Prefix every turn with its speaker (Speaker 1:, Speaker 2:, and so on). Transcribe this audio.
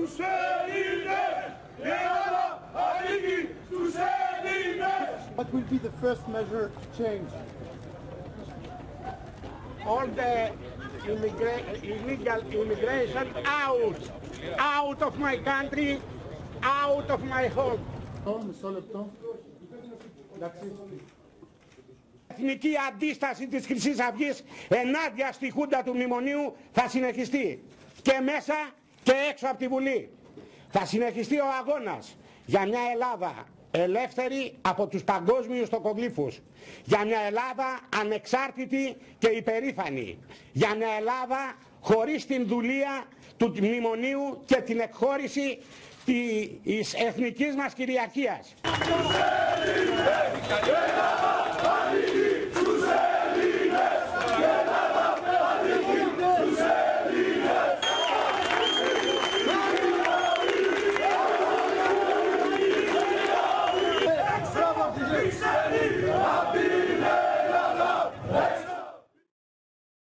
Speaker 1: Στους Έλληνες! Η Ελλάδα ανήκει στους Έλληνες!
Speaker 2: What will be the first measure to change?
Speaker 3: All the illegal immigration out of my country, out of my home.
Speaker 2: Μισό λεπτό. Εντάξει.
Speaker 3: Εθνική αντίσταση της Χρυσής Αυγής ενάντια στη χούντα του μνημονίου θα συνεχιστεί και μέσα και έξω από τη Βουλή. Θα συνεχιστεί ο αγώνας για μια Ελλάδα ελεύθερη από τους παγκόσμιους τοκογλύφους, για μια Ελλάδα ανεξάρτητη και υπερήφανη, για μια Ελλάδα χωρίς την δουλεία του μνημονίου και την εκχώρηση της εθνικής μας κυριαρχίας.